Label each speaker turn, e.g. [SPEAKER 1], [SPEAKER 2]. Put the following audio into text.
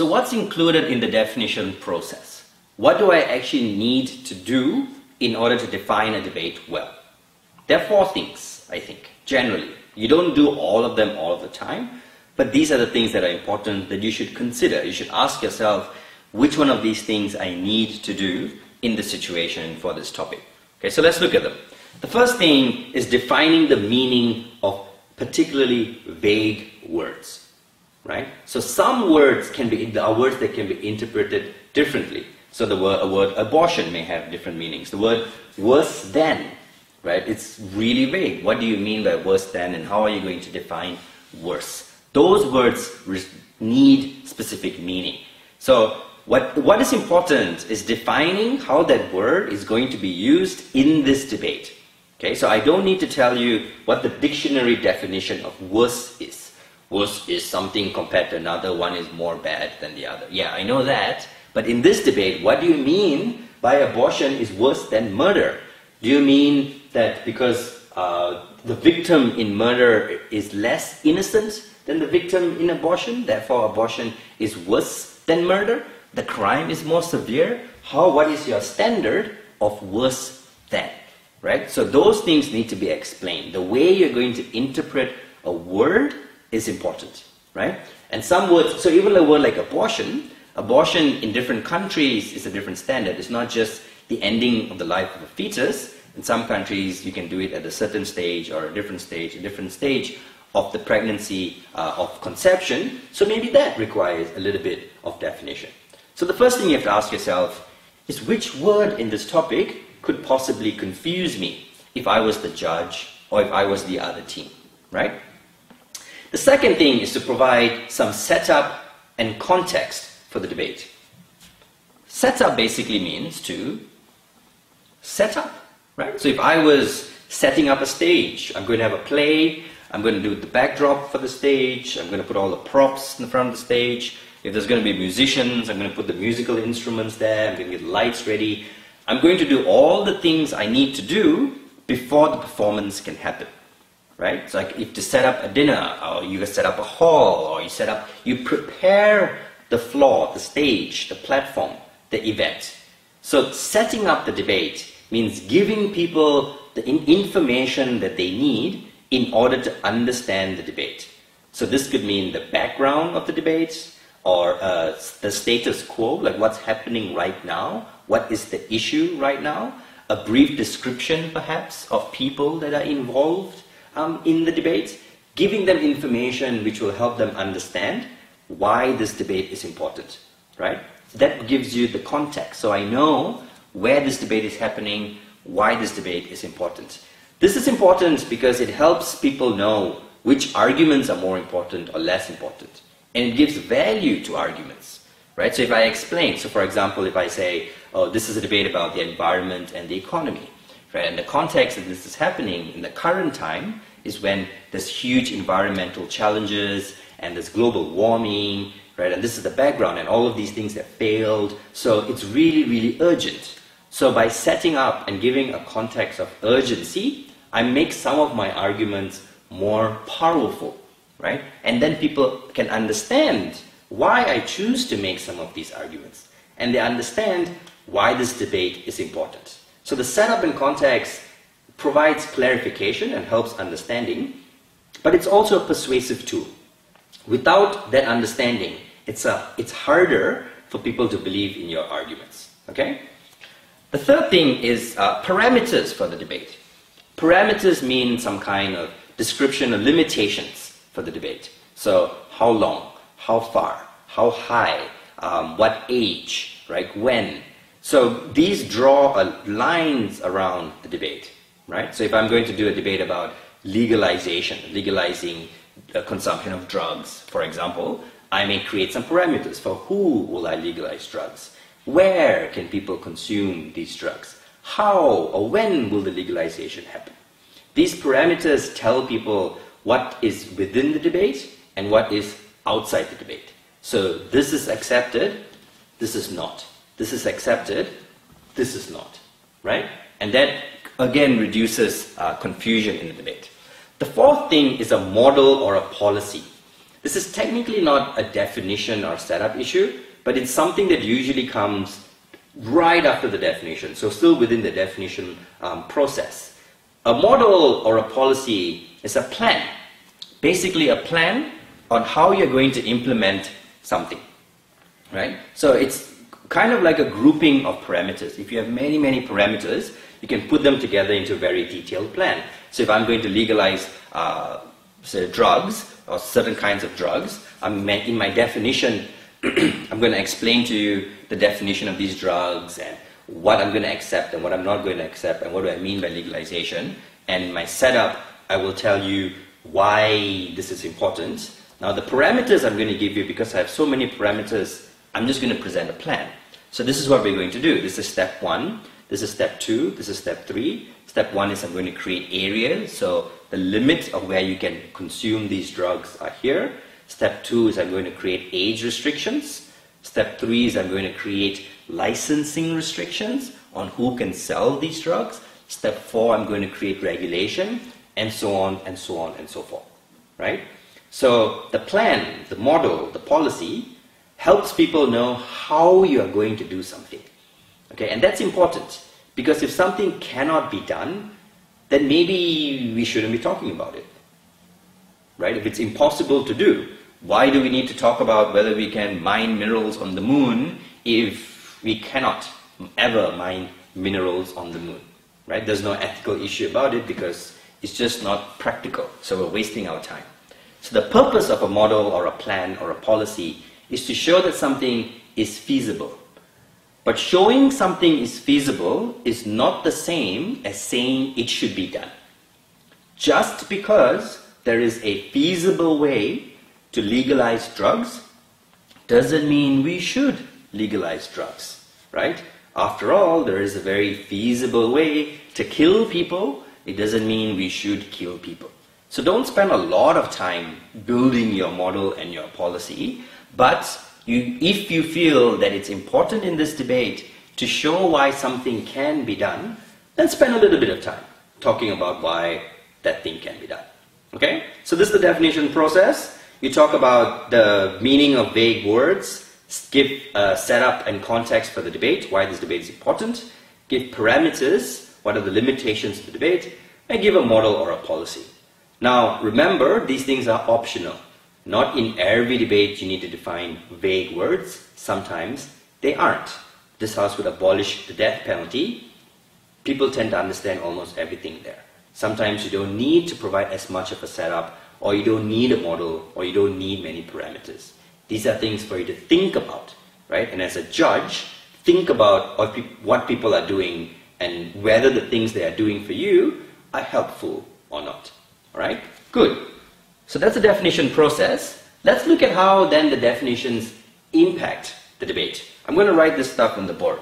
[SPEAKER 1] So what's included in the definition process? What do I actually need to do in order to define a debate well? There are 4 things, I think, generally. You don't do all of them all of the time, but these are the things that are important that you should consider. You should ask yourself, which one of these things I need to do in the situation for this topic. Okay, so let's look at them. The first thing is defining the meaning of particularly vague words, right? So some words are words that can be interpreted differently. So a word abortion may have different meanings. The word worse than, right? It's really vague. What do you mean by worse than, and how are you going to define worse? Those words need specific meaning. So what is important is defining how that word is going to be used in this debate. Okay, so I don't need to tell you what the dictionary definition of worse is. Worse is something compared to another, one is more bad than the other. Yeah, I know that. But in this debate, what do you mean by abortion is worse than murder? Do you mean that because the victim in murder is less innocent than the victim in abortion, therefore abortion is worse than murder? The crime is more severe? What is your standard of worse than? Right? So those things need to be explained. The way you're going to interpret a word is important, right? And some words, so even a word like abortion in different countries is a different standard. It's not just the ending of the life of a fetus. In some countries, you can do it at a certain stage or a different stage of the pregnancy, of conception. So maybe that requires a little bit of definition. So the first thing you have to ask yourself is, which word in this topic could possibly confuse me if I was the judge or if I was the other team, right? The second thing is to provide some setup and context for the debate. Setup basically means to set up, right? So if I was setting up a stage, I'm going to have a play, I'm going to do the backdrop for the stage, I'm going to put all the props in the front of the stage. If there's going to be musicians, I'm going to put the musical instruments there, I'm going to get lights ready. I'm going to do all the things I need to do before the performance can happen, right? So like if to set up a dinner, or you set up a hall, or you prepare the floor, the stage, the platform, the event. So setting up the debate means giving people the information that they need in order to understand the debate. So this could mean the background of the debate, or the status quo, like what's happening right now, what is the issue right now, a brief description perhaps of people that are involved in the debate, giving them information which will help them understand why this debate is important, right? That gives you the context. So I know where this debate is happening, why this debate is important. This is important because it helps people know which arguments are more important or less important. And it gives value to arguments, right? So if I explain, so for example, if I say, oh, this is a debate about the environment and the economy, right? And the context that this is happening in the current time is when there's huge environmental challenges and there's global warming, right? And this is the background and all of these things that failed. So it's really, really urgent. So by setting up and giving a context of urgency, I make some of my arguments more powerful, right? And then people can understand why I choose to make some of these arguments. And they understand why this debate is important. So the setup and context provides clarification and helps understanding, but it's also a persuasive tool. Without that understanding, it's harder for people to believe in your arguments, okay? The third thing is parameters for the debate. Parameters mean some kind of description of limitations for the debate. So how long, how far, how high, what age, right, when. So these draw lines around the debate, right? So if I'm going to do a debate about legalizing the consumption of drugs, for example, I may create some parameters for who will I legalize drugs. Where can people consume these drugs? How or when will the legalization happen? These parameters tell people what is within the debate and what is outside the debate. So this is accepted, this is not. This is accepted, this is not, right? And that again reduces confusion in the debate. The fourth thing is a model or a policy. This is technically not a definition or setup issue, but it's something that usually comes right after the definition, so still within the definition process. A model or a policy is a plan, basically a plan on how you're going to implement something, right? So it's kind of like a grouping of parameters. If you have many, many parameters, you can put them together into a very detailed plan. So if I'm going to legalize say drugs or certain kinds of drugs, in my definition, I'm going to explain to you the definition of these drugs and what I'm going to accept and what I'm not going to accept and what do I mean by legalization. And in my setup, I will tell you why this is important. Now the parameters I'm going to give you, because I have so many parameters, I'm just going to present a plan. So this is what we're going to do. This is step 1, this is step 2, this is step 3. Step 1 is I'm going to create areas, so the limit of where you can consume these drugs are here. Step 2 is I'm going to create age restrictions. Step 3 is I'm going to create licensing restrictions on who can sell these drugs. Step 4, I'm going to create regulation, and so on and so on and so forth, right? So the plan, the model, the policy helps people know how you are going to do something, okay? And that's important, because if something cannot be done, then maybe we shouldn't be talking about it, right? If it's impossible to do, why do we need to talk about whether we can mine minerals on the moon if we cannot ever mine minerals on the moon, right? There's no ethical issue about it because it's just not practical, so we're wasting our time. So the purpose of a model or a plan or a policy is to show that something is feasible. But showing something is feasible is not the same as saying it should be done. Just because there is a feasible way to legalize drugs doesn't mean we should legalize drugs, right? After all, there is a very feasible way to kill people. It doesn't mean we should kill people. So don't spend a lot of time building your model and your policy, but if you feel that it's important in this debate to show why something can be done, then spend a little bit of time talking about why that thing can be done. Okay? So this is the definition process. You talk about the meaning of vague words, give a setup and context for the debate, why this debate is important, give parameters, what are the limitations of the debate, and give a model or a policy. Now, remember, these things are optional. Not in every debate you need to define vague words. Sometimes they aren't. This House would abolish the death penalty. People tend to understand almost everything there. Sometimes you don't need to provide as much of a setup, or you don't need a model, or you don't need many parameters. These are things for you to think about, right? And as a judge, think about what people are doing and whether the things they are doing for you are helpful or not. All right? Good. So that's the definition process. Let's look at how then the definitions impact the debate. I'm going to write this stuff on the board.